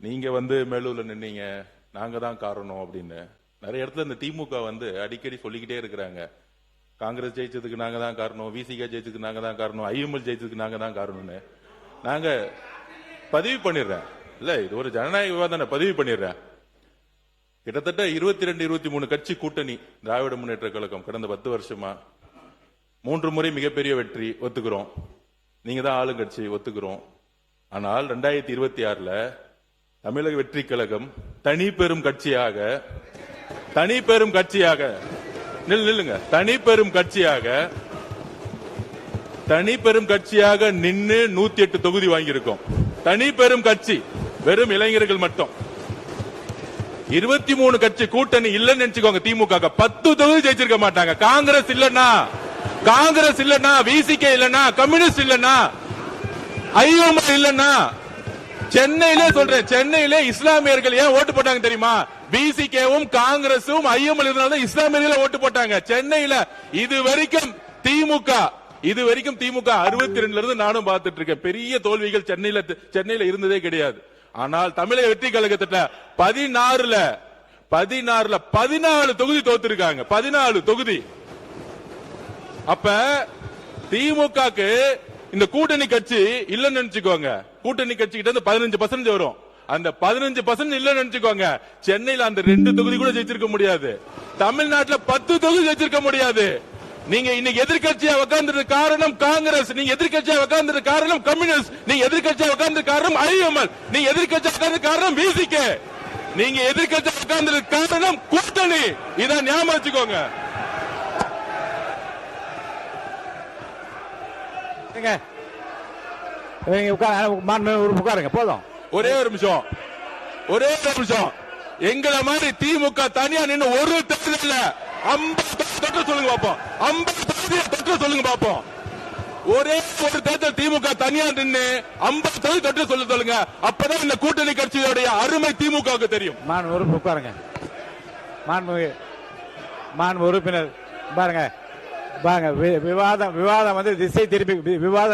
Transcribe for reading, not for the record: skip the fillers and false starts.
நீங்க வந்து மேலூர்ல நின்னீங்க, நாங்க தான் காரணம் அப்படின்னு நிறைய இடத்துல இந்த திமுக வந்து அடிக்கடி சொல்லிக்கிட்டே இருக்கிறாங்க. காங்கிரஸ் ஜெயிச்சதுக்கு நாங்க தான் காரணம், விசிக ஜெயிச்சதுக்கு நாங்க தான் காரணம், ஐஎம்எல் ஜெயிச்சதுக்கு நாங்க தான் காரணம்னு நாங்க பதிவு பண்ணிடுறேன். இல்ல இது ஒரு ஜனநாயக விவாதம், பதிவு பண்ணிடுறேன். கிட்டத்தட்ட 22, 23 கட்சி கூட்டணி திராவிட முன்னேற்ற கழகம் கடந்த 10 வருஷமா 3 முறை மிகப்பெரிய வெற்றி ஒத்துக்கிறோம். நீங்க தான் ஆளுங்கட்சி ஒத்துக்கிறோம். ஆனால் 2026ல தமிழக வெற்றி கழகம் தனி பெரும் கட்சியாக நில்லுங்க தனி பெரும் கட்சியாக நின்னு 108 தொகுதி வாங்கியிருக்கோம். தனி பெரும் கட்சி, வெறும் இளைஞர்கள் மட்டும். 23 கட்சி கூட்டணி இல்லன்னு நினைச்சுக்கோங்க. திமுக 10 தொகுதி ஜெயிச்சிருக்க மாட்டாங்க. காங்கிரஸ் இல்லன்னா, விசிகே இல்லன்னா, கம்யூனிஸ்ட் இல்லன்னா, ஐஎம்எல் இல்லன்னா, சென்னையிலே இஸ்லாமியர்கள் ஏன் ஓட்டு போட்டாங்க தெரியுமா? விசிகேவும் காங்கிரசும் ஐஎம்எல் இருந்தாலும் இஸ்லாமியர்கள் ஓட்டு போட்டாங்க சென்னையில. இதுவரைக்கும் திமுக 62ல இருந்து நானும் பார்த்துட்டு இருக்கேன். பெரிய தோல்விகள் சென்னையில இருந்ததே கிடையாது. ஆனால் தமிழக வெற்றி கழகத்துல 16ல 14 தொகுதி தோத்துருக்காங்க. 14 தொகுதி. அப்ப திமுகக்கு இந்த கூட்டணி கட்சி இல்லன்னு நினைச்சுக்கோங்க. கூட்டணி கட்சி கிட்ட இருந்து 15% வரும். அந்த 15% இல்லன்னு நினைச்சுக்கோங்க. சென்னையில அந்த 2 தொகுதி கூட ஜெயிச்சிருக்க முடியாது. தமிழ்நாட்டுல 10 தொகுதி ஜெயிச்சிருக்க முடியாது. நீங்க இன்னைக்கு எதிர்கட்சியா உட்கார்ந்தது காரணம் காங்கிரஸ், நீங்க எதிர்கட்சியா உட்கார்ந்தது காரணம் கம்யூனிஸ்ட், நீங்க எதிர்கட்சியா உட்கார்ந்தது காரணம் ஐஎம்எல், நீங்க எதிர்கட்சியா உட்கார்ந்தது காரணம் விசிகே, நீங்க எதிர்கட்சியா உட்கார்ந்தது காரணம் கூட்டணி. இதான் ஞாபகம் வச்சுக்கோங்க. உட்காருங்க போதும். ஒரே ஒரு நிமிஷம். எங்களை மாதிரி திமுக தனியா நின்று ஒரு தேர்தல் 50 சொல்லுங்க பாப்போம். 50 சொல்லுங்க பாப்போம். ஒரே ஒரு தேர்தல் திமுக தனியா நின்று 50 சொல்லுங்க. அப்பதான் இந்த கூட்டணி கட்சியோடைய அருமை திமுக தெரியும். உட்காருங்க. மாண்பு உறுப்பினர் பாருங்க, விவாதம் வந்து திசை திருப்பி விவாதம்